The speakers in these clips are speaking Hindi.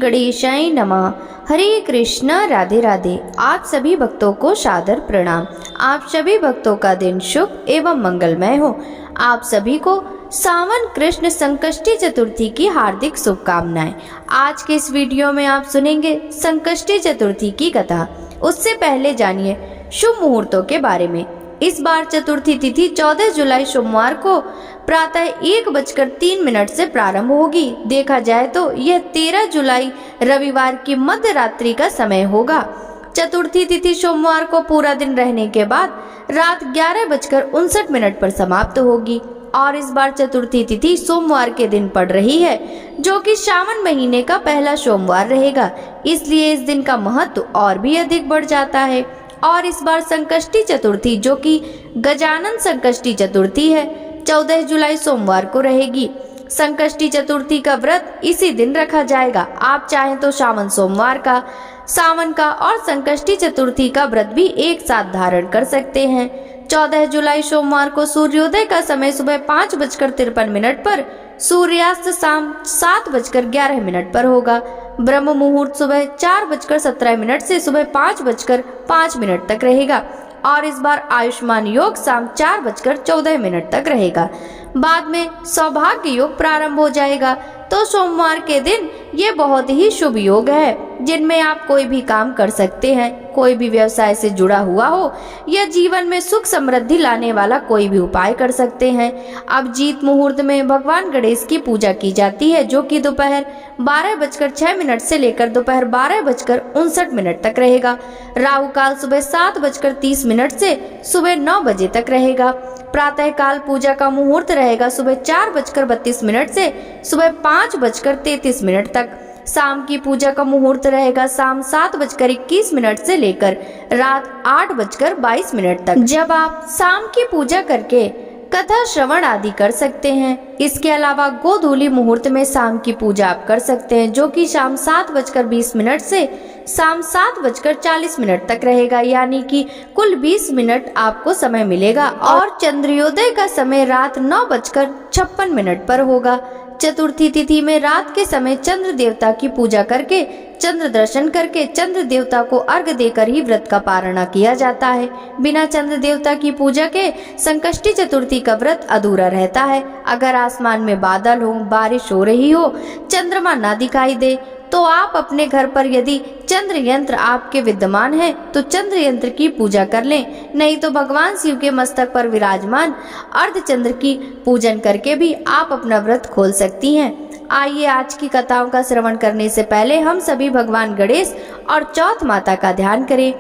गणेशाय नमः। हरे कृष्णा, राधे राधे। आप सभी भक्तों को सादर प्रणाम। आप सभी भक्तों का दिन शुभ एवं मंगलमय हो। आप सभी को सावन कृष्ण संकष्टी चतुर्थी की हार्दिक शुभकामनाएं। आज के इस वीडियो में आप सुनेंगे संकष्टी चतुर्थी की कथा। उससे पहले जानिए शुभ मुहूर्तों के बारे में। इस बार चतुर्थी तिथि 14 जुलाई सोमवार को प्रातः 1:03 से प्रारंभ होगी। देखा जाए तो यह 13 जुलाई रविवार की मध्य रात्रि का समय होगा। चतुर्थी तिथि सोमवार को पूरा दिन रहने के बाद रात 11:59 पर समाप्त होगी और इस बार चतुर्थी तिथि सोमवार के दिन पड़ रही है, जो कि सावन महीने का पहला सोमवार रहेगा। इसलिए इस दिन का महत्व और भी अधिक बढ़ जाता है। और इस बार संकष्टी चतुर्थी, जो कि गजानन संकष्टी चतुर्थी है, 14 जुलाई सोमवार को रहेगी। संकष्टी चतुर्थी का व्रत इसी दिन रखा जाएगा। आप चाहें तो सावन का और संकष्टी चतुर्थी का व्रत भी एक साथ धारण कर सकते हैं। 14 जुलाई सोमवार को सूर्योदय का समय सुबह 5:53 पर, सूर्यास्त शाम 7:11 पर होगा। ब्रह्म मुहूर्त सुबह 4:17 से सुबह 5:05 तक रहेगा और इस बार आयुष्मान योग शाम 4:14 तक रहेगा। बाद में सौभाग्य योग प्रारंभ हो जाएगा। तो सोमवार के दिन ये बहुत ही शुभ योग है, जिनमें आप कोई भी काम कर सकते हैं। कोई भी व्यवसाय से जुड़ा हुआ हो या जीवन में सुख समृद्धि लाने वाला कोई भी उपाय कर सकते हैं। अब जीत मुहूर्त में भगवान गणेश की पूजा की जाती है, जो कि दोपहर 12:06 से लेकर दोपहर 12:59 तक रहेगा। राहु काल सुबह 7:30 से सुबह 9 बजे तक रहेगा। प्रातः काल पूजा का मुहूर्त रहेगा सुबह 4:32 से सुबह 5:33 तक। शाम की पूजा का मुहूर्त रहेगा शाम 7:21 से लेकर रात 8:22 तक, जब आप शाम की पूजा करके कथा श्रवण आदि कर सकते हैं। इसके अलावा गोधूली मुहूर्त में शाम की पूजा आप कर सकते हैं, जो कि शाम 7:20 से शाम 7:40 तक रहेगा, यानी कि कुल 20 मिनट आपको समय मिलेगा। और चंद्रोदय का समय रात 9:56 पर होगा। चतुर्थी तिथि में रात के समय चंद्र देवता की पूजा करके, चंद्र दर्शन करके चंद्र देवता को अर्घ देकर ही व्रत का पारणा किया जाता है। बिना चंद्र देवता की पूजा के संकष्टी चतुर्थी का व्रत अधूरा रहता है। अगर आसमान में बादल हो, बारिश हो रही हो, चंद्रमा ना दिखाई दे, तो आप अपने घर पर यदि चंद्र यंत्र आपके विद्यमान है तो चंद्र यंत्र की पूजा कर लें। नहीं तो भगवान शिव के मस्तक पर विराजमान अर्धचंद्र की पूजन करके भी आप अपना व्रत खोल सकती हैं। आइए आज की कथाओं का श्रवण करने से पहले हम सभी भगवान गणेश और चौथ माता का ध्यान करें।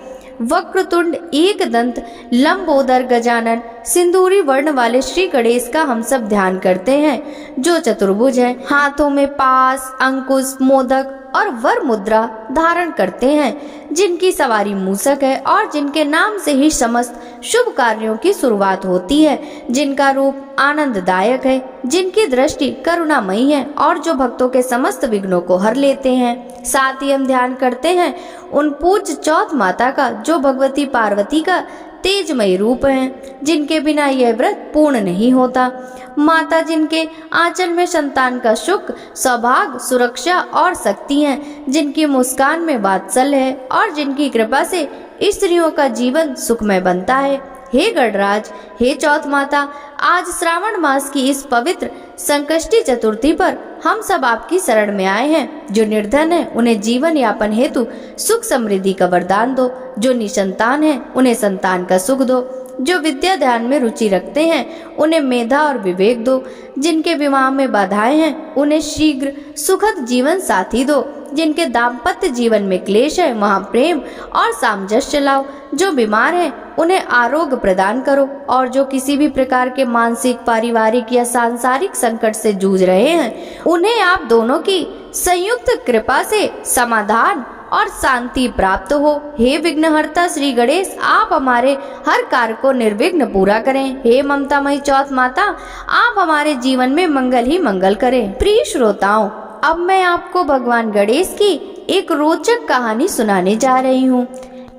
वक्रतुंड एकदंत लंबोदर गजानन सिंदूरी वर्ण वाले श्री गणेश का हम सब ध्यान करते हैं, जो चतुर्भुज हैं। हाथों में पास, अंकुश, मोदक और वर मुद्रा धारण करते हैं, जिनकी सवारी मूषक है और जिनके नाम से ही समस्त शुभ कार्यों की शुरुआत होती है, जिनका रूप आनंददायक है, जिनकी दृष्टि करुणामयी है और जो भक्तों के समस्त विघ्नों को हर लेते हैं। साथ ही हम ध्यान करते हैं उन पूज्य चौथ माता का, जो भगवती पार्वती का तेजमय रूप हैं, जिनके बिना यह व्रत पूर्ण नहीं होता। माता जिनके आंचल में संतान का सुख, सौभाग्य, सुरक्षा और शक्ति हैं, जिनकी मुस्कान में वात्सल्य है और जिनकी कृपा से स्त्रियों का जीवन सुखमय बनता है। हे गणराज, हे चौथ माता, आज श्रावण मास की इस पवित्र संकष्टी चतुर्थी पर हम सब आपकी शरण में आए हैं। जो निर्धन है उन्हें जीवन यापन हेतु सुख समृद्धि का वरदान दो। जो निसंतान है उन्हें संतान का सुख दो। जो विद्या ध्यान में रुचि रखते हैं उन्हें मेधा और विवेक दो। जिनके विवाह में बाधाएं हैं उन्हें शीघ्र सुखद जीवन साथी दो। जिनके दाम्पत्य जीवन में क्लेश है वहाँ प्रेम और सामंजस्य लाओ। जो बीमार हैं उन्हें आरोग्य प्रदान करो और जो किसी भी प्रकार के मानसिक, पारिवारिक या सांसारिक संकट से जूझ रहे हैं उन्हें आप दोनों की संयुक्त कृपा से समाधान और शांति प्राप्त हो। हे विघ्नहर्ता श्री गणेश, आप हमारे हर कार्य को निर्विघ्न पूरा करें। हे ममतामयी चौथ माता, आप हमारे जीवन में मंगल ही मंगल करें। प्रिय श्रोताओं, अब मैं आपको भगवान गणेश की एक रोचक कहानी सुनाने जा रही हूँ।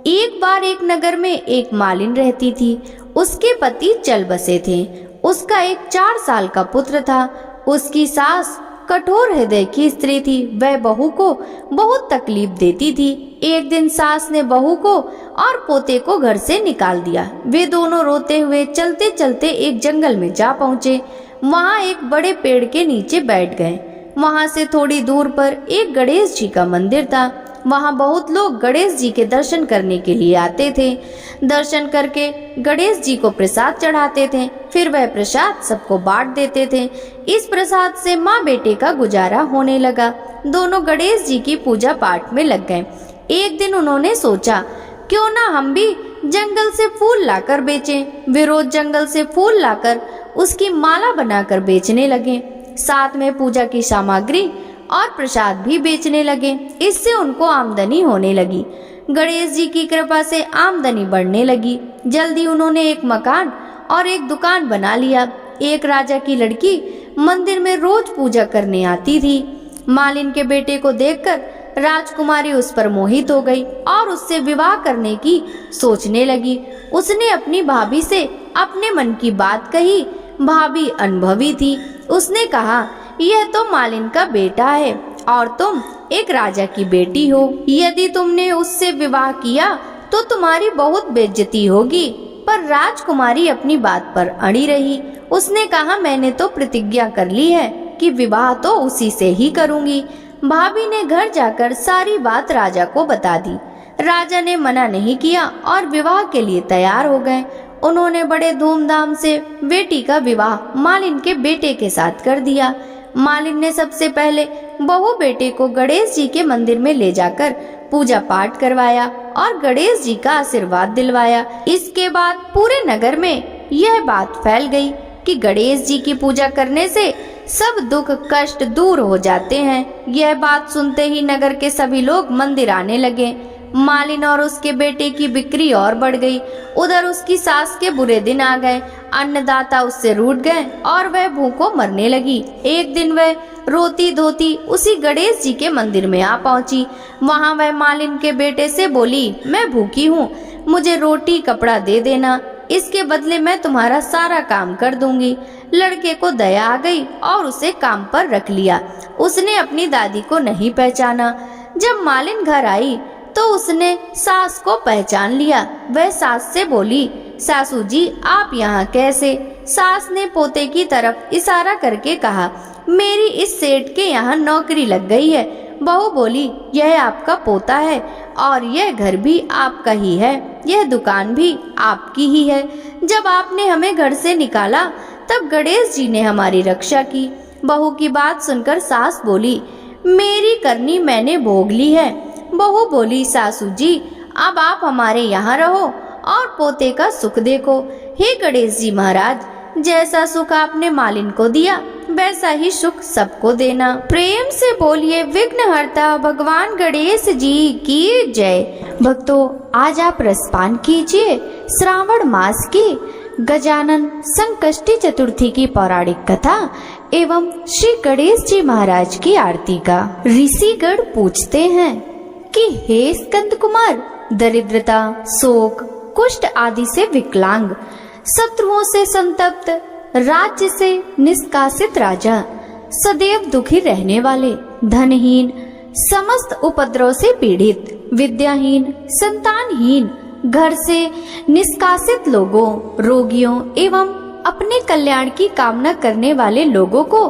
एक बार एक नगर में एक मालिन रहती थी। उसके पति चल बसे थे। उसका एक 4 साल का पुत्र था। उसकी सास कठोर हृदय की स्त्री थी। वह बहू को बहुत तकलीफ देती थी। एक दिन सास ने बहू को और पोते को घर से निकाल दिया। वे दोनों रोते हुए चलते चलते एक जंगल में जा पहुँचे। वहाँ एक बड़े पेड़ के नीचे बैठ गए। वहाँ से थोड़ी दूर पर एक गणेश जी का मंदिर था। वहाँ बहुत लोग गणेश जी के दर्शन करने के लिए आते थे। दर्शन करके गणेश जी को प्रसाद चढ़ाते थे। फिर वह प्रसाद सबको बांट देते थे। इस प्रसाद से माँ बेटे का गुजारा होने लगा। दोनों गणेश जी की पूजा पाठ में लग गए। एक दिन उन्होंने सोचा, क्यों ना हम भी जंगल से फूल लाकर बेचें। वे रोज जंगल से फूल लाकर उसकी माला बनाकर बेचने लगे। साथ में पूजा की सामग्री और प्रसाद भी बेचने लगे। इससे उनको आमदनी होने लगी। गणेश जी की कृपा से आमदनी बढ़ने लगी। जल्दी उन्होंने एक मकान और एक दुकान बना लिया। एक राजा की लड़की मंदिर में रोज पूजा करने आती थी। मालिन के बेटे को देखकर राजकुमारी उस पर मोहित हो गई और उससे विवाह करने की सोचने लगी। उसने अपनी भाभी से अपने मन की बात कही। भाभी अनुभवी थी। उसने कहा, यह तो मालिन का बेटा है और तुम एक राजा की बेटी हो। यदि तुमने उससे विवाह किया तो तुम्हारी बहुत बेइज्जती होगी। पर राजकुमारी अपनी बात पर अड़ी रही। उसने कहा, मैंने तो प्रतिज्ञा कर ली है कि विवाह तो उसी से ही करूंगी। भाभी ने घर जाकर सारी बात राजा को बता दी। राजा ने मना नहीं किया और विवाह के लिए तैयार हो गए। उन्होंने बड़े धूमधाम से बेटी का विवाह मालिन के बेटे के साथ कर दिया। मालिन ने सबसे पहले बहू बेटे को गणेश जी के मंदिर में ले जाकर पूजा पाठ करवाया और गणेश जी का आशीर्वाद दिलवाया। इसके बाद पूरे नगर में यह बात फैल गई कि गणेश जी की पूजा करने से सब दुख कष्ट दूर हो जाते हैं। यह बात सुनते ही नगर के सभी लोग मंदिर आने लगे। मालिन और उसके बेटे की बिक्री और बढ़ गई। उधर उसकी सास के बुरे दिन आ गए। अन्नदाता उससे रूठ गए और वह भूखों मरने लगी। एक दिन वह रोती धोती उसी गणेश जी के मंदिर में आ पहुंची। वहां वह मालिन के बेटे से बोली, मैं भूखी हूँ, मुझे रोटी कपड़ा दे देना, इसके बदले मैं तुम्हारा सारा काम कर दूंगी। लड़के को दया आ गई और उसे काम पर रख लिया। उसने अपनी दादी को नहीं पहचाना। जब मालिन घर आई तो उसने सास को पहचान लिया। वह सास से बोली, सासू जी आप यहाँ कैसे? सास ने पोते की तरफ इशारा करके कहा, मेरी इस सेठ के यहाँ नौकरी लग गई है। बहू बोली, यह आपका पोता है और यह घर भी आपका ही है, यह दुकान भी आपकी ही है। जब आपने हमें घर से निकाला तब गणेश जी ने हमारी रक्षा की। बहू की बात सुनकर सास बोली, मेरी करनी मैंने भोग ली है। बहू बोली, सासू जी अब आप हमारे यहाँ रहो और पोते का सुख देखो। हे गणेश जी महाराज, जैसा सुख आपने मालिन को दिया वैसा ही सुख सबको देना। प्रेम से बोलिए विघ्नहर्ता भगवान गणेश जी की जय। भक्तों, आज आप रसपान कीजिए श्रावण मास की गजानन संकष्टी चतुर्थी की पौराणिक कथा एवं श्री गणेश जी महाराज की आरती का। ऋषिगण पूछते हैं कि हे स्कंद कुमार, दरिद्रता, शोक, कुष्ठ आदि से विकलांग, शत्रुओं से संतप्त, राज्य से निष्कासित राजा, सदैव दुखी रहने वाले, धनहीन, समस्त उपद्रव से पीड़ित, विद्याहीन, संतानहीन, घर से निष्कासित लोगों, रोगियों एवं अपने कल्याण की कामना करने वाले लोगों को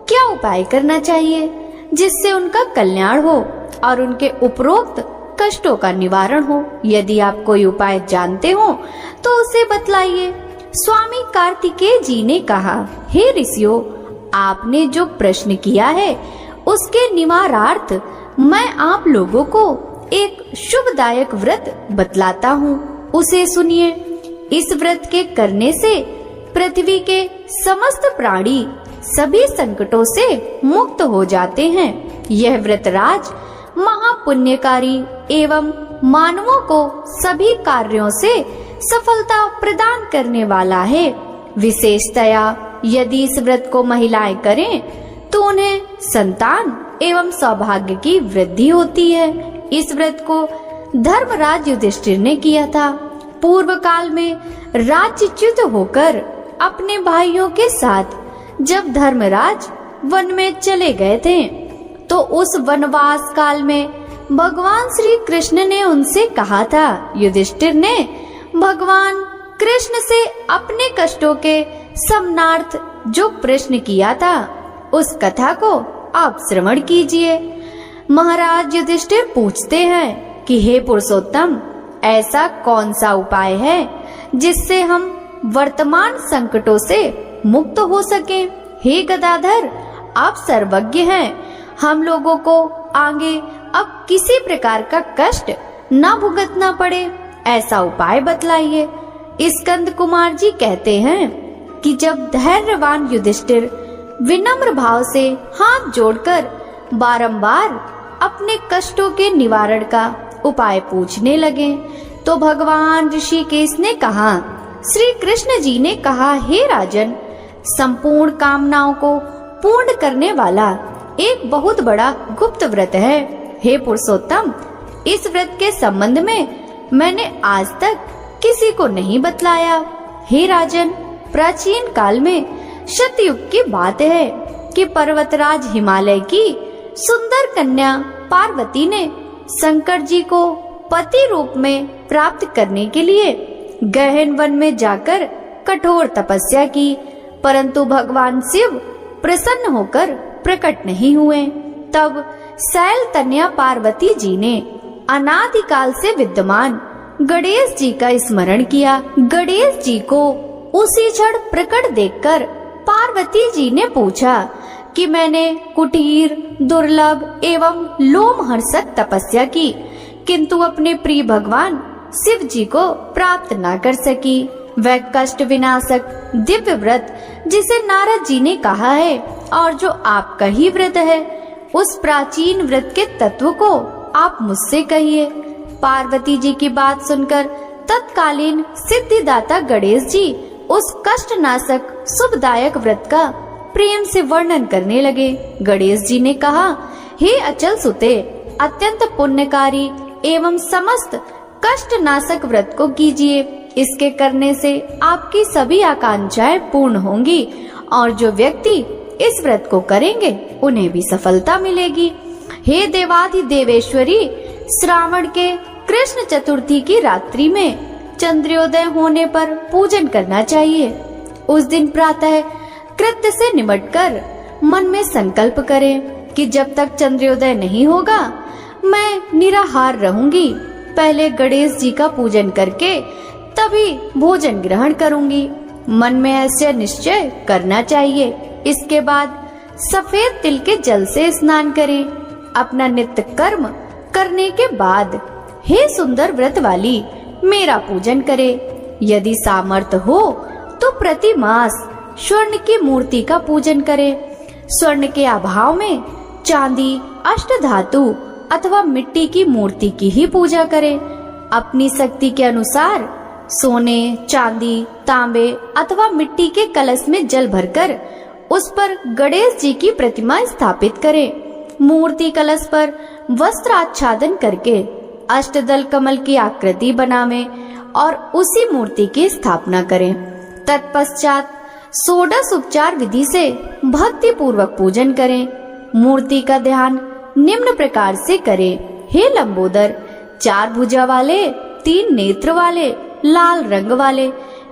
क्या उपाय करना चाहिए जिससे उनका कल्याण हो और उनके उपरोक्त कष्टों का निवारण हो? यदि आप कोई उपाय जानते हो तो उसे बतलाइए। स्वामी कार्तिकेय जी ने कहा, हे ऋषियों, आपने जो प्रश्न किया है उसके निवारार्थ मैं आप लोगों को एक शुभदायक व्रत बतलाता हूँ, उसे सुनिए। इस व्रत के करने से पृथ्वी के समस्त प्राणी सभी संकटों से मुक्त हो जाते हैं। यह व्रत राज महापुण्यकारी एवं मानवों को सभी कार्यों से सफलता प्रदान करने वाला है। विशेषतया यदि इस व्रत को महिलाएं करें तो उन्हें संतान एवं सौभाग्य की वृद्धि होती है। इस व्रत को धर्मराज युधिष्ठिर ने किया था। पूर्व काल में राज्यच्युत होकर अपने भाइयों के साथ जब धर्मराज वन में चले गए थे। तो उस वनवास काल में भगवान श्री कृष्ण ने उनसे कहा था, युधिष्ठिर ने भगवान कृष्ण से अपने कष्टों के समानार्थ जो प्रश्न किया था, उस कथा को आप श्रवण कीजिए। महाराज युधिष्ठिर पूछते हैं कि हे पुरुषोत्तम, ऐसा कौन सा उपाय है जिससे हम वर्तमान संकटों से मुक्त हो सके? हे गदाधर, आप सर्वज्ञ हैं, हम लोगों को आगे अब किसी प्रकार का कष्ट न भुगतना पड़े, ऐसा उपाय बतलाइए। स्कंद कुमार जी कहते हैं कि जब धैर्यवान युधिष्ठिर विनम्र भाव से हाथ जोड़कर बारंबार अपने कष्टों के निवारण का उपाय पूछने लगे, तो भगवान ऋषिकेश ने कहा, श्री कृष्ण जी ने कहा, हे राजन, संपूर्ण कामनाओं को पूर्ण करने वाला एक बहुत बड़ा गुप्त व्रत है। हे पुरुषोत्तम, इस व्रत के संबंध में मैंने आज तक किसी को नहीं बतलाया। हे राजन, प्राचीन काल में सतयुग की बात है कि पर्वतराज हिमालय की सुंदर कन्या पार्वती ने शंकर जी को पति रूप में प्राप्त करने के लिए गहन वन में जाकर कठोर तपस्या की, परंतु भगवान शिव प्रसन्न होकर प्रकट नहीं हुए। तब शैल तनया पार्वती जी ने अनादिकाल से विद्यमान गणेश जी का स्मरण किया। गणेश जी को उसी क्षण प्रकट देखकर पार्वती जी ने पूछा कि मैंने कुटीर, दुर्लभ एवं लोमहर्षक तपस्या की, किंतु अपने प्रिय भगवान शिव जी को प्राप्त न कर सकी। वह कष्ट विनाशक दिव्य व्रत जिसे नारद जी ने कहा है और जो आपका ही व्रत है, उस प्राचीन व्रत के तत्व को आप मुझसे कहिए। पार्वती जी की बात सुनकर तत्कालीन सिद्धिदाता गणेश जी उस कष्टनाशक शुभदायक व्रत का प्रेम से वर्णन करने लगे। गणेश जी ने कहा, हे अचल सुते, अत्यंत पुण्यकारी एवं समस्त कष्टनाशक व्रत को कीजिए। इसके करने से आपकी सभी आकांक्षाएं पूर्ण होंगी और जो व्यक्ति इस व्रत को करेंगे उन्हें भी सफलता मिलेगी। हे देवाधिदेवेश्वरी, श्रावण के कृष्ण चतुर्थी की रात्रि में चंद्रोदय होने पर पूजन करना चाहिए। उस दिन प्रातः कृत्य से निमटकर मन में संकल्प करें कि जब तक चंद्रोदय नहीं होगा मैं निराहार रहूंगी। पहले गणेश जी का पूजन करके तभी भोजन ग्रहण करूंगी। मन में ऐसे निश्चय करना चाहिए। इसके बाद सफेद तिल के जल से स्नान करें। अपना नित्य कर्म करने के बाद हे सुंदर व्रत वाली, मेरा पूजन करें। यदि सामर्थ्य हो तो प्रति मास स्वर्ण की मूर्ति का पूजन करें। स्वर्ण के अभाव में चांदी, अष्टधातु अथवा मिट्टी की मूर्ति की ही पूजा करें। अपनी शक्ति के अनुसार सोने, चांदी, तांबे अथवा मिट्टी के कलश में जल भरकर उस पर गणेश जी की प्रतिमा स्थापित करें। मूर्ति कलश पर वस्त्र आच्छादन करके अष्टदल कमल की आकृति बनावें और उसी मूर्ति की स्थापना करें। तत्पश्चात षोडश उपचार विधि से भक्ति पूर्वक पूजन करें। मूर्ति का ध्यान निम्न प्रकार से करें। हे लंबोदर, 4 भुजा वाले, 3 नेत्र वाले, लाल रंग वाले,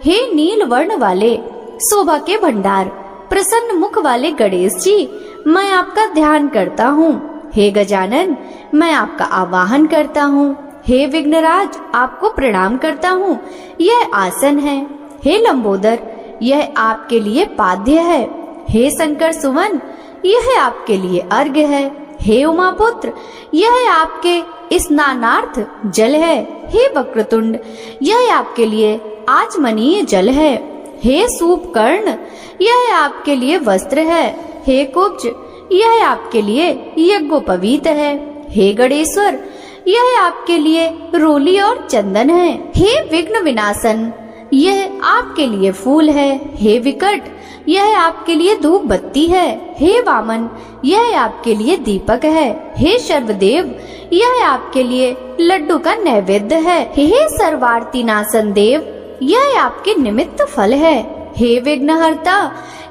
हे नील वर्ण वाले, शोभा के भंडार, प्रसन्न मुख वाले गणेश जी, मैं आपका ध्यान करता हूँ। हे गजानन, मैं आपका आवाहन करता हूँ। हे विघ्नराज, आपको प्रणाम करता हूँ। यह आसन है। हे लंबोदर, यह आपके लिए पाद्य है। हे शंकर सुवन, यह आपके लिए अर्घ्य है। हे उमापुत्र, यह आपके स्नानार्थ जल है। हे वक्रतुंड, यह आपके लिए आचमनीय जल है। हे सूपकर्ण, यह आपके लिए वस्त्र है। हे कुब्ज, यह आपके लिए यज्ञोपवीत है। हे गणेश्वर, यह आपके लिए रोली और चंदन है। हे विघ्न विनाशन, यह आपके लिए फूल है। हे विकट, यह आपके लिए धूप बत्ती है। हे वामन, यह आपके लिए दीपक है। हे सर्वदेव, यह आपके लिए लड्डू का नैवेद्य है। हे सर्वार्थी नाशन देव, यह आपके निमित्त फल है। हे विघ्नहर्ता,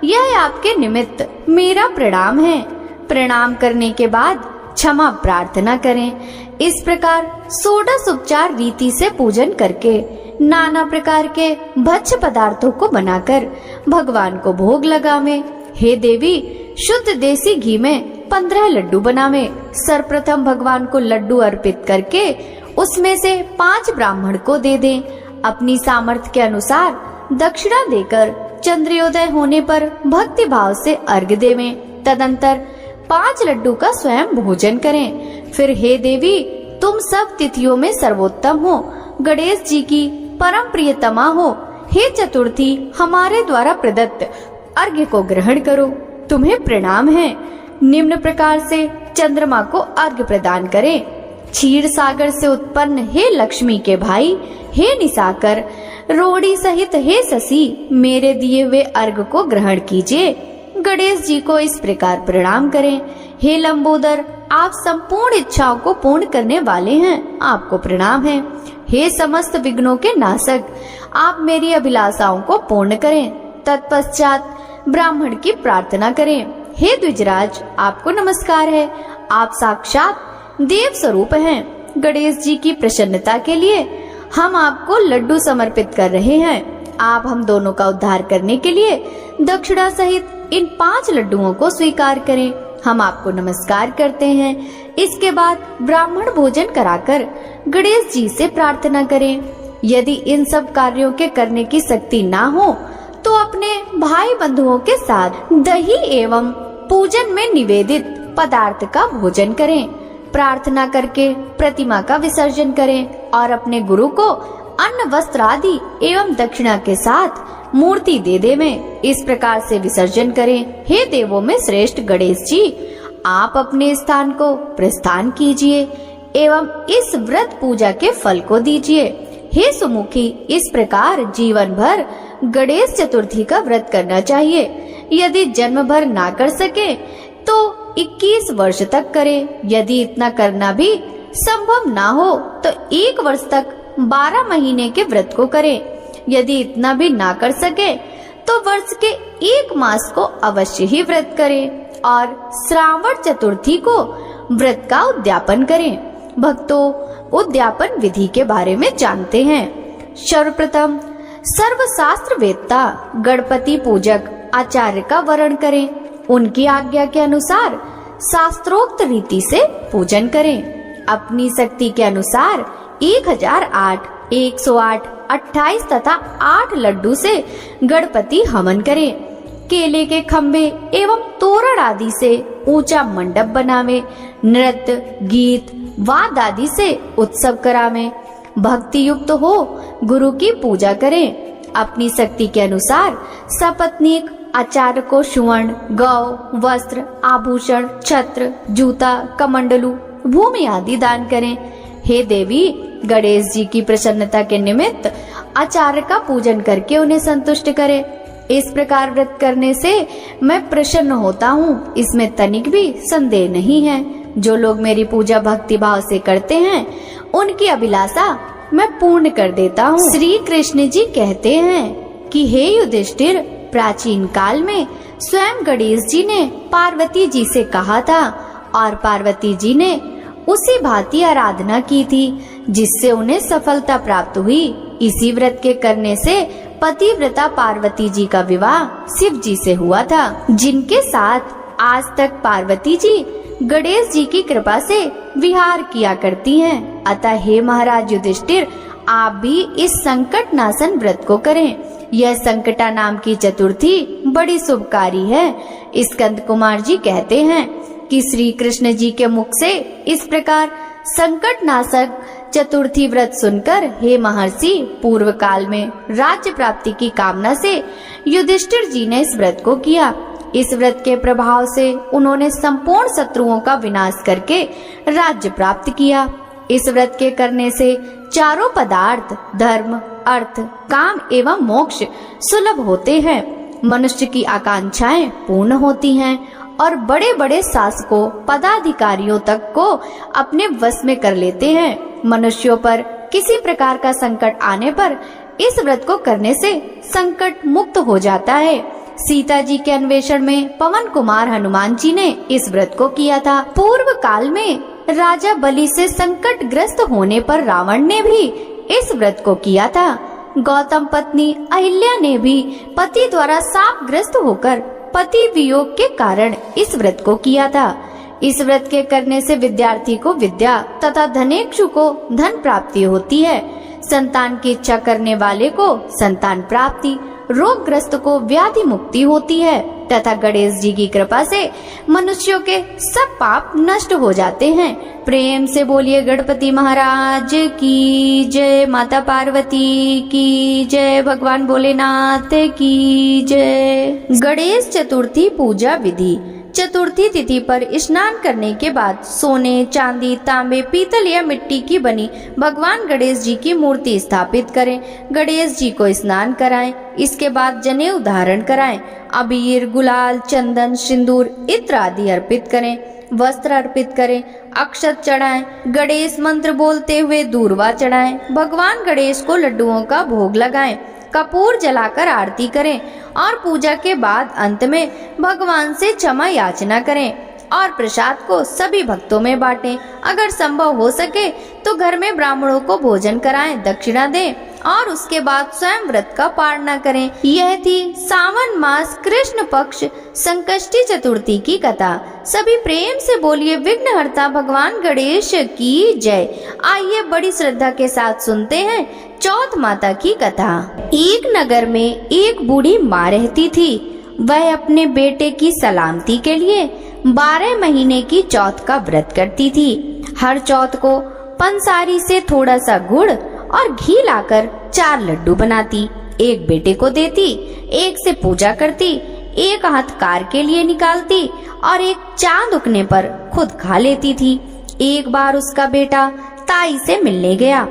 यह आपके निमित्त मेरा प्रणाम है। प्रणाम करने के बाद क्षमा प्रार्थना करें। इस प्रकार 16 उपचार रीति से पूजन करके नाना प्रकार के भक्ष्य पदार्थों को बनाकर भगवान को भोग लगावे। हे देवी, शुद्ध देसी घी में 15 लड्डू बनावे। सर्वप्रथम भगवान को लड्डू अर्पित करके उसमें से 5 ब्राह्मण को दे दें। अपनी सामर्थ्य के अनुसार दक्षिणा देकर चंद्रोदय होने पर भक्ति भाव से अर्घ्य देवें। तदंतर 5 लड्डू का स्वयं भोजन करें। फिर हे देवी, तुम सब तिथियों में सर्वोत्तम हो, गणेश जी की परम प्रियतमा हो। हे चतुर्थी, हमारे द्वारा प्रदत्त अर्घ्य को ग्रहण करो, तुम्हें प्रणाम है। निम्न प्रकार से चंद्रमा को अर्घ्य प्रदान करें। क्षीर सागर से उत्पन्न हे लक्ष्मी के भाई, हे निशाकर, रोड़ी सहित हे शशि, मेरे दिए हुए अर्घ्य को ग्रहण कीजिए। गणेश जी को इस प्रकार प्रणाम करें। हे लंबोदर, आप संपूर्ण इच्छाओं को पूर्ण करने वाले हैं, आपको प्रणाम है। हे समस्त विघ्नों के नाशक, आप मेरी अभिलाषाओं को पूर्ण करें। तत्पश्चात ब्राह्मण की प्रार्थना करें। हे द्विजराज, आपको नमस्कार है, आप साक्षात देव स्वरूप हैं। गणेश जी की प्रसन्नता के लिए हम आपको लड्डू समर्पित कर रहे हैं। आप हम दोनों का उद्धार करने के लिए दक्षिणा सहित इन 5 लड्डुओं को स्वीकार करें। हम आपको नमस्कार करते हैं। इसके बाद ब्राह्मण भोजन कराकर गणेश जी से प्रार्थना करें। यदि इन सब कार्यों के करने की शक्ति ना हो तो अपने भाई बंधुओं के साथ दही एवं पूजन में निवेदित पदार्थ का भोजन करें। प्रार्थना करके प्रतिमा का विसर्जन करें और अपने गुरु को अन्न वस्त्र आदि एवं दक्षिणा के साथ मूर्ति दे देवें। इस प्रकार से विसर्जन करें। हे देवों में श्रेष्ठ गणेश जी, आप अपने स्थान को प्रस्थान कीजिए एवं इस व्रत पूजा के फल को दीजिए। हे सुमुखी, इस प्रकार जीवन भर गणेश चतुर्थी का व्रत करना चाहिए। यदि जन्म भर ना कर सके तो 21 वर्ष तक करें। यदि इतना करना भी संभव ना हो तो 1 वर्ष तक 12 महीने के व्रत को करें। यदि इतना भी ना कर सके तो वर्ष के 1 मास को अवश्य ही व्रत करें और श्रावण चतुर्थी को व्रत का उद्यापन करें। भक्तों, उद्यापन विधि के बारे में जानते हैं। सर्वप्रथम सर्वशास्त्र वेत्ता गणपति पूजक आचार्य का वर्ण करें। उनकी आज्ञा के अनुसार शास्त्रोक्त रीति से पूजन करें। अपनी शक्ति के अनुसार 1008, 108, 28 तथा 8 लड्डू से गणपति हवन करें। केले के खम्भे एवं तोरण आदि से ऊंचा मंडप बनावे। नृत्य, गीत, वाद आदि से उत्सव करावे। भक्ति युक्त हो गुरु की पूजा करें। अपनी शक्ति के अनुसार सपत्नीक आचार्य को सुवर्ण, गौ, वस्त्र, आभूषण, छत्र, जूता, कमंडलू, भूमि आदि दान करें। हे देवी, गणेश जी की प्रसन्नता के निमित्त आचार्य का पूजन करके उन्हें संतुष्ट करें। इस प्रकार व्रत करने से मैं प्रसन्न होता हूँ, इसमें तनिक भी संदेह नहीं है। जो लोग मेरी पूजा भक्ति भाव से करते हैं उनकी अभिलाषा मैं पूर्ण कर देता हूँ। श्री कृष्ण जी कहते हैं कि हे युधिष्ठिर, प्राचीन काल में स्वयं गणेश जी ने पार्वती जी से कहा था और पार्वती जी ने उसी भांति आराधना की थी जिससे उन्हें सफलता प्राप्त हुई। इसी व्रत के करने से पतिव्रता पार्वती जी का विवाह शिव जी से हुआ था, जिनके साथ आज तक पार्वती जी गणेश जी की कृपा से विहार किया करती हैं। अतः हे महाराज युधिष्ठिर, आप भी इस संकट नाशन व्रत को करें। यह संकटा नाम की चतुर्थी बड़ी शुभकारी है। स्कंद कुमार जी कहते हैं कि श्री कृष्ण जी के मुख से इस प्रकार संकट नाशक चतुर्थी व्रत सुनकर हे महर्षि, पूर्व काल में राज्य प्राप्ति की कामना से युधिष्ठिर जी ने इस व्रत को किया। इस व्रत के प्रभाव से उन्होंने संपूर्ण शत्रुओं का विनाश करके राज्य प्राप्त किया। इस व्रत के करने से चारों पदार्थ धर्म, अर्थ, काम एवं मोक्ष सुलभ होते हैं। मनुष्य की आकांक्षाएं पूर्ण होती हैं और बड़े बड़े शासकों, पदाधिकारियों तक को अपने वश में कर लेते हैं। मनुष्यों पर किसी प्रकार का संकट आने पर इस व्रत को करने से संकट मुक्त हो जाता है। सीता जी के अन्वेषण में पवन कुमार हनुमान जी ने इस व्रत को किया था। पूर्व काल में राजा बलि से संकट ग्रस्त होने पर रावण ने भी इस व्रत को किया था। गौतम पत्नी अहिल्या ने भी पति द्वारा शाप ग्रस्त होकर पति वियोग के कारण इस व्रत को किया था। इस व्रत के करने से विद्यार्थी को विद्या तथा धनेक्षु को धन प्राप्ति होती है। संतान की इच्छा करने वाले को संतान प्राप्ति, रोग ग्रस्त को व्याधि मुक्ति होती है तथा गणेश जी की कृपा से मनुष्यों के सब पाप नष्ट हो जाते हैं। प्रेम से बोलिए गणपति महाराज की जय, माता पार्वती की जय, भगवान भोलेनाथ की जय। गणेश चतुर्थी पूजा विधि। चतुर्थी तिथि पर स्नान करने के बाद सोने, चांदी, तांबे, पीतल या मिट्टी की बनी भगवान गणेश जी की मूर्ति स्थापित करें। गणेश जी को स्नान कराएं। इसके बाद जनेऊ धारण कराएं। अबीर, गुलाल, चंदन, सिंदूर, इत्र आदि अर्पित करें। वस्त्र अर्पित करें। अक्षत चढ़ाएं। गणेश मंत्र बोलते हुए दूर्वा चढ़ाएं। भगवान गणेश को लड्डुओं का भोग लगाएं। कपूर जलाकर आरती करें और पूजा के बाद अंत में भगवान से क्षमा याचना करें और प्रसाद को सभी भक्तों में बांटें। अगर संभव हो सके तो घर में ब्राह्मणों को भोजन कराएं, दक्षिणा दें और उसके बाद स्वयं व्रत का पालना करें। यह थी सावन मास कृष्ण पक्ष संकष्टी चतुर्थी की कथा। सभी प्रेम से बोलिए विघ्नहर्ता भगवान गणेश की जय। आइए बड़ी श्रद्धा के साथ सुनते हैं चौथ माता की कथा। एक नगर में एक बूढ़ी माँ रहती थी। वह अपने बेटे की सलामती के लिए 12 महीने की चौथ का व्रत करती थी। हर चौथ को पंसारी से थोड़ा सा गुड़ और घी लाकर 4 लड्डू बनाती, एक बेटे को देती, एक से पूजा करती, एक हाथ कार के लिए निकालती और एक चांद उगने पर खुद खा लेती थी। एक बार उसका बेटा ताई से मिलने गया।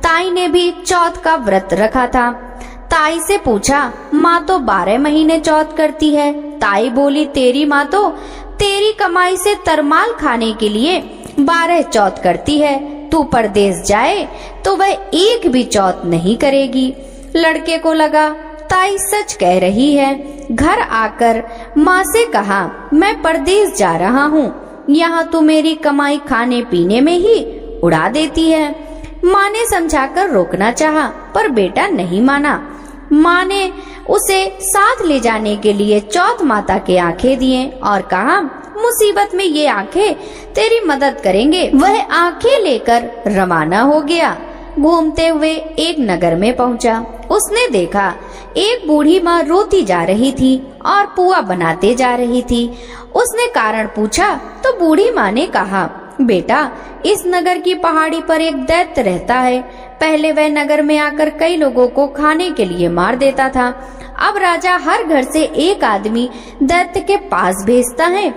ताई ने भी चौथ का व्रत रखा था। ताई से पूछा, माँ तो 12 महीने चौथ करती है। ताई बोली, तेरी माँ तो तेरी कमाई से तरमाल खाने के लिए 12 चौथ करती है। तू परदेश जाए तो वह एक भी चौथ नहीं करेगी। लड़के को लगा ताई सच कह रही है। घर आकर माँ से कहा, मैं परदेश जा रहा हूँ, यहाँ तू मेरी कमाई खाने पीने में ही उड़ा देती है। माँ ने समझाकर रोकना चाहा पर बेटा नहीं माना। माँ ने उसे साथ ले जाने के लिए चौथ माता के आंखें दिए और कहा, मुसीबत में ये आंखें तेरी मदद करेंगे। वह आंखें लेकर रवाना हो गया। घूमते हुए एक नगर में पहुंचा। उसने देखा एक बूढ़ी माँ रोती जा रही थी और पुआ बनाते जा रही थी। उसने कारण पूछा तो बूढ़ी माँ ने कहा, बेटा इस नगर की पहाड़ी पर एक दैत्य रहता है। पहले वह नगर में आकर कई लोगों को खाने के लिए मार देता था। अब राजा हर घर से एक आदमी दैत्य के पास भेजता है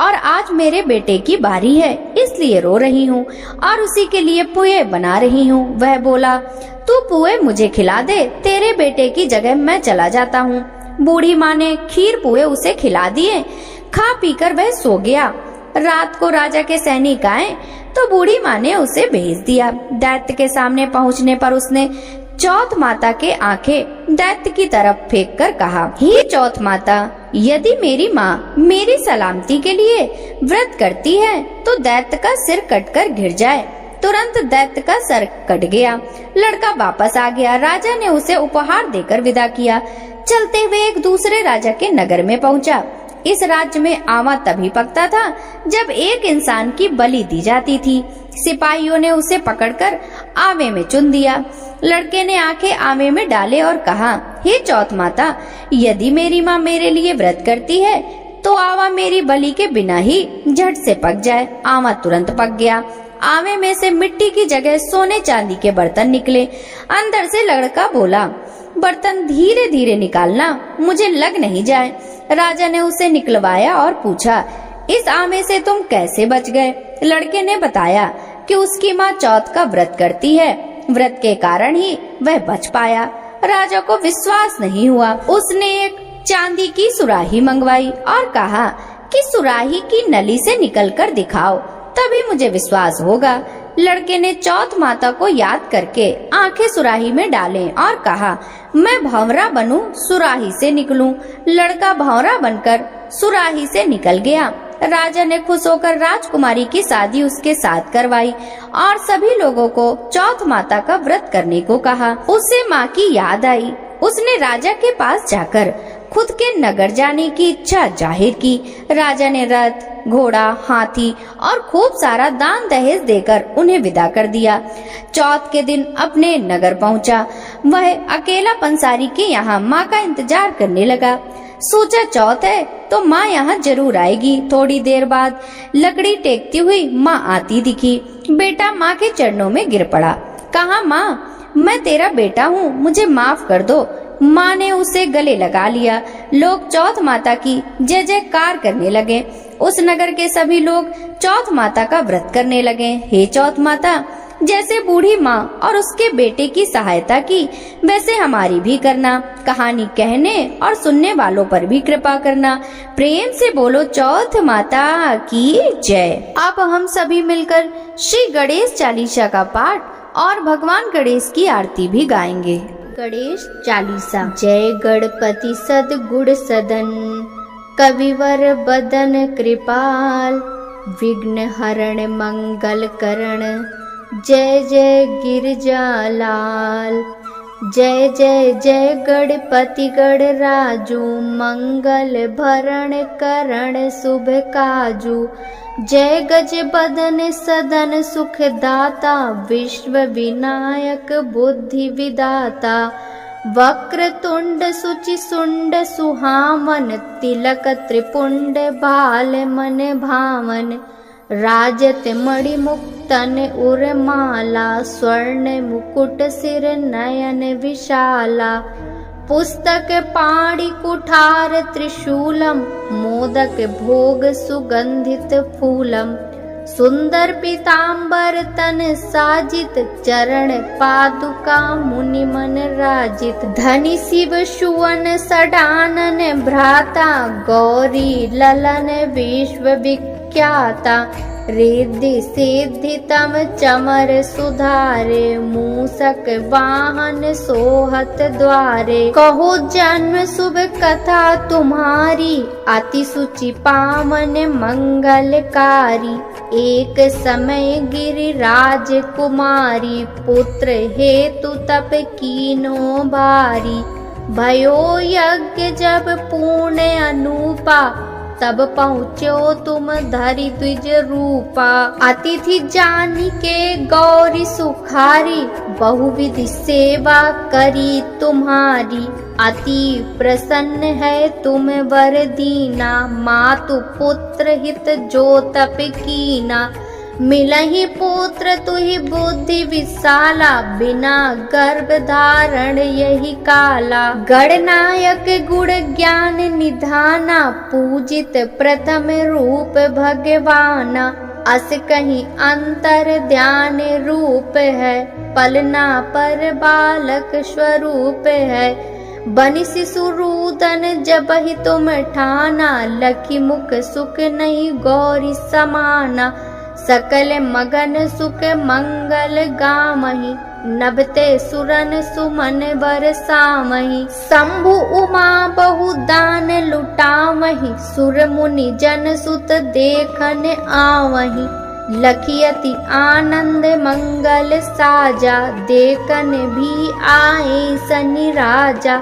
और आज मेरे बेटे की बारी है, इसलिए रो रही हूँ और उसी के लिए पुए बना रही हूँ। वह बोला, तू पुए मुझे खिला दे, तेरे बेटे की जगह मैं चला जाता हूँ। बूढ़ी माँ ने खीर पुए उसे खिला दिए। खा पीकर वह सो गया। रात को राजा के सैनिक आए तो बूढ़ी माँ ने उसे भेज दिया। दैत्य के सामने पहुँचने पर उसने चौथ माता के आंखें दैत्य की तरफ फेंक कर कहा, हे चौथ माता, यदि मेरी माँ मेरी सलामती के लिए व्रत करती है तो दैत्य का सिर कटकर गिर जाए। तुरंत दैत्य का सर कट गया। लड़का वापस आ गया। राजा ने उसे उपहार देकर विदा किया। चलते हुए एक दूसरे राजा के नगर में पहुंचा। इस राज्य में आमा तभी पकता था जब एक इंसान की बलि दी जाती थी। सिपाहियों ने उसे पकड़कर आवे में चुन दिया। लड़के ने आंखें आवे में डाले और कहा, हे चौथ माता, यदि मेरी माँ मेरे लिए व्रत करती है तो आवा मेरी बलि के बिना ही झट से पक जाए। आवा तुरंत पक गया। आवे में से मिट्टी की जगह सोने चांदी के बर्तन निकले। अंदर से लड़का बोला, बर्तन धीरे धीरे निकालना, मुझे लग नहीं जाए। राजा ने उसे निकलवाया और पूछा, इस आमे से तुम कैसे बच गए? लड़के ने बताया कि उसकी माँ चौथ का व्रत करती है, व्रत के कारण ही वह बच पाया। राजा को विश्वास नहीं हुआ। उसने एक चांदी की सुराही मंगवाई और कहा कि सुराही की नली से निकलकर दिखाओ, तभी मुझे विश्वास होगा लड़के ने चौथ माता को याद करके आंखें सुराही में डालें और कहा, मैं भंवरा बनूं, सुराही से निकलूं। लड़का भंवरा बनकर सुराही से निकल गया। राजा ने खुश होकर राजकुमारी की शादी उसके साथ करवाई और सभी लोगों को चौथ माता का व्रत करने को कहा। उसे माँ की याद आई। उसने राजा के पास जाकर खुद के नगर जाने की इच्छा जाहिर की। राजा ने रथ, घोड़ा, हाथी और खूब सारा दान दहेज देकर उन्हें विदा कर दिया। चौथ के दिन अपने नगर पहुंचा। वह अकेला पंसारी के यहाँ माँ का इंतजार करने लगा। सोचा चौथ है तो माँ यहाँ जरूर आएगी। थोड़ी देर बाद लकड़ी टेकती हुई माँ आती दिखी। बेटा माँ के चरणों में गिर पड़ा। कहा, माँ मैं तेरा बेटा हूँ, मुझे माफ कर दो। माँ ने उसे गले लगा लिया। लोग चौथ माता की जय जयकार करने लगे। उस नगर के सभी लोग चौथ माता का व्रत करने लगे। हे चौथ माता, जैसे बूढ़ी माँ और उसके बेटे की सहायता की, वैसे हमारी भी करना। कहानी कहने और सुनने वालों पर भी कृपा करना। प्रेम से बोलो चौथ माता की जय। अब हम सभी मिलकर श्री गणेश चालीसा का पाठ और भगवान गणेश की आरती भी गाएंगे। गणेश चालीसा। जय गणपति सद्गुण सदन, कविवर बदन कृपाल, विघ्न हरण मंगल करण, जय जय गिरजालाल। जय जय जय गणपति गणराजू, मंगल भरण करण शुभ काजू। जय गज बदन सदन सुखदाता, विश्व विनायक बुद्धि विदाता। वक्र तुंड सुचि सुंड सुहावन, तिलक त्रिपुंड भाल मन भावन। राजत मणि मुक्तन उर्माला, स्वर्ण मुकुट सिर नयन विशाला। पुस्तक पाणि कुठार त्रिशूलम, मोदक भोग सुगंधित फूलम। सुंदर पीतांबर तन साजित, चरण पादुका मुनि मन राजित। धनि शिव सुवन सडानन भ्राता, गौरी ललन विश्व विख्याता। रिद्धि सिद्धि तम चमर सुधारे, मूसक वाहन सोहत द्वारे। कहो जन्म शुभ कथा तुम्हारी, अति सुचि पावन मंगलकारी। एक समय गिरिराज कुमारी, पुत्र हेतु तप कीनो भारी। भयो यज्ञ जब पूर्ण अनूपा, तब पहुँचो तुम धरि द्विज रूपा। अतिथि जानी के गौरी सुखारी, बहुविधि सेवा करी तुम्हारी। अति प्रसन्न है तुम वर दीना, मातु पुत्र हित जो तप कीना। मिलहि पुत्र तुहि बुद्धि विशाला, बिना गर्भ धारण यही काला। गणनायक गुण ज्ञान निधाना, पूजित प्रथम रूप भगवाना। अस कहीं अंतर ध्यान रूप है, पलना पर बालक स्वरूप है। बनि शिशु रूदन जब ही तुम ठाना, लखी मुख सुख नहीं गौरी समाना। सकल मगन सुख मंगल गामहि, नभते सुरन सुमन बरसामहि। शंभु उमा बहु दान लुटामहि, सुर मुनि जन सुत देखन आवहि। लखियति आनंद मंगल साजा, देखन भी आए शनि राजा।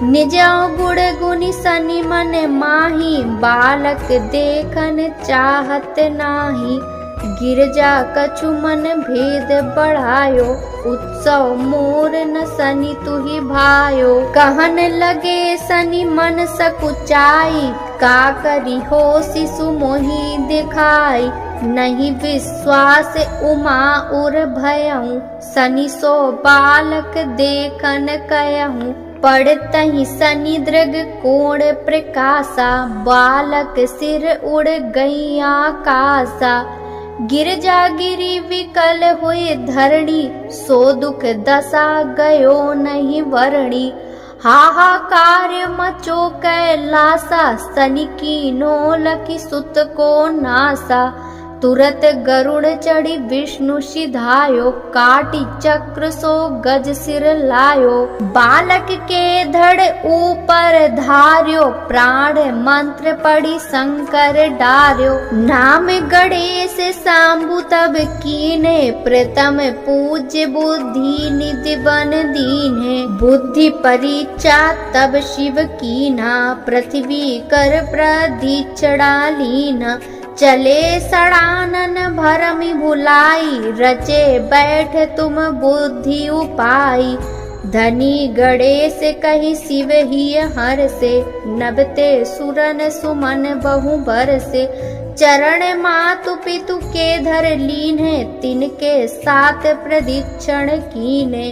निज गुण गुनि शनि मन माही, बालक देखन चाहत नाही। गिरजा कछु मन भेद बढ़ायो, उत्सव मोर न शनि तुहि भायो। कहन लगे शनि मन सकुचाई, का करी हो शिशु मोहि दिखाई। नहीं विश्वास उमा उर भयहूँ, शनि सो बालक देखन कहूँ। पड़तहि शनि दृग कोण प्रकाशा, बालक सिर उड़ गई आकाशा। गिरजा गिरी विकल हुए धरणी, सो दुख दशा गयो नहीं वरणी। हाहाकार मचो कैलासा, शनि कीनो लखि सुत को नासा। तुरत गरुड़ चढ़ी विष्णु सिधायो, काटी चक्र सो गज सिर लायो। बालक के धड़ ऊपर धार्यो, प्राण मंत्र पढ़ी शंकर डार्यो। नाम गणेश शांभु तब कीन्हे, प्रथम पूज्य बुद्धि निधि बन दीन्हे। बुद्धि परीक्षा तब शिव कीन्हा, पृथ्वी कर प्रदीक्षिणा लीन्हा। चले षडानन भरमि भुलाई, रचे बैठ तुम बुद्धि उपाई। धनी गणेश कहि शिव ही हर से, नभते सुरन सुमन बहु बरसे। चरण मातु पितु के धर लीन्हे, तिनके साथ प्रदीक्षिण कीन्हे।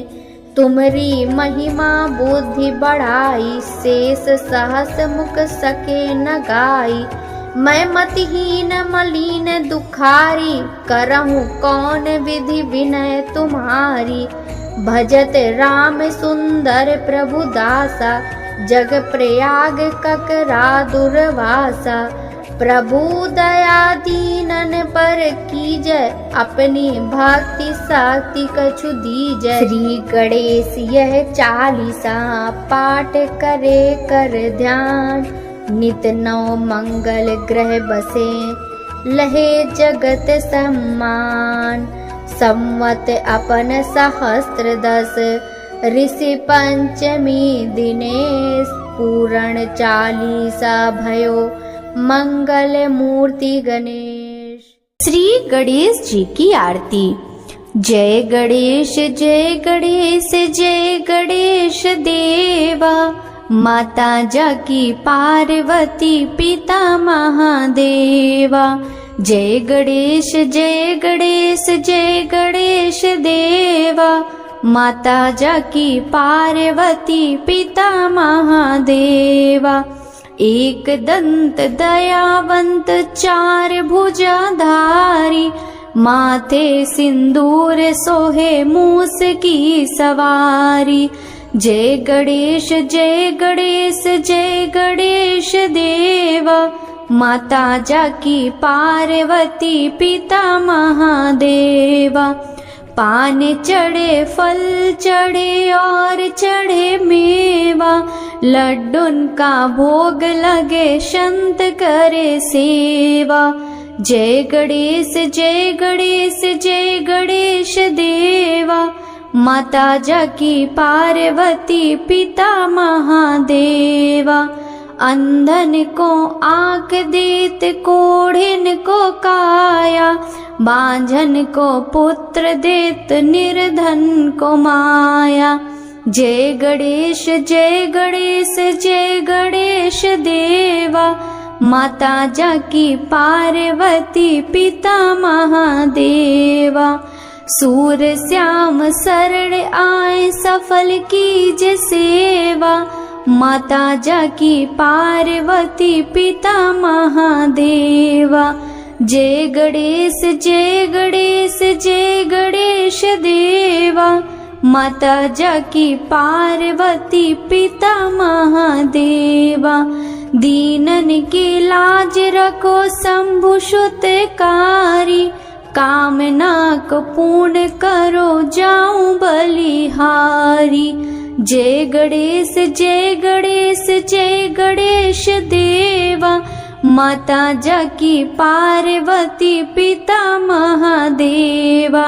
तुमरी महिमा बुद्धि बढ़ाई, शेष सहस मुख सके न गाई। मैं मतिहीन मलिन दुखारी, करहूँ कौन विधि विनय तुम्हारी। भजत राम सुंदर प्रभु दासा, जग प्रयाग ककरा दुर्वासा। प्रभु दया दीनन पर कीजय, अपनी भक्ति शक्ति कछु दीजय। श्री गणेश यह चालीसा, पाठ करे कर ध्यान। नित नव मंगल ग्रह बसे, लहे जगत सम्मान। संवत अपन सहस्त्र दस, ऋषि पंचमी दिनेश। पूरण चालीसा भयो, मंगल मूर्ति गणेश। श्री गणेश जी की आरती। जय गणेश जय गणेश जय गणेश देवा। माता जाकी पार्वती पिता महादेवा। जय गणेश जय गणेश जय गणेश देवा। माता जाकी पार्वती पिता महादेवा। एक दंत दयावंत चार भुजाधारी, माथे सिंदूर सोहे मूस की सवारी। जय गणेश जय गणेश जय गणेश देवा। माता जाकी पार्वती पिता महादेवा। पान चढ़े फल चढ़े और चढ़े मेवा, लड्डून का भोग लगे संत करे सेवा। जय गणेश जय गणेश जय गणेश देवा। माता जाकी पार्वती पिता महादेवा। अंधन को आँख देत कोढ़िन को काया, बांझन को पुत्र देत निर्धन को माया। जय गणेश जय गणेश जय गणेश देवा। माता जाकी पार्वती पिता महादेवा। सूर श्याम शरण आए सफल कीज सेवा, माता जाकी पार्वती पिता महादेवा। जय गणेश जय गणेश जय गणेश देवा। माता जाकी पार्वती पिता महादेवा। दीनन की लाज रखो शंभु सुतकारी, कामना को पूर्ण करो जाऊं बलिहारी। जय गणेश जय गणेश जय गणेश देवा। माता जाकी पार्वती पिता महादेवा।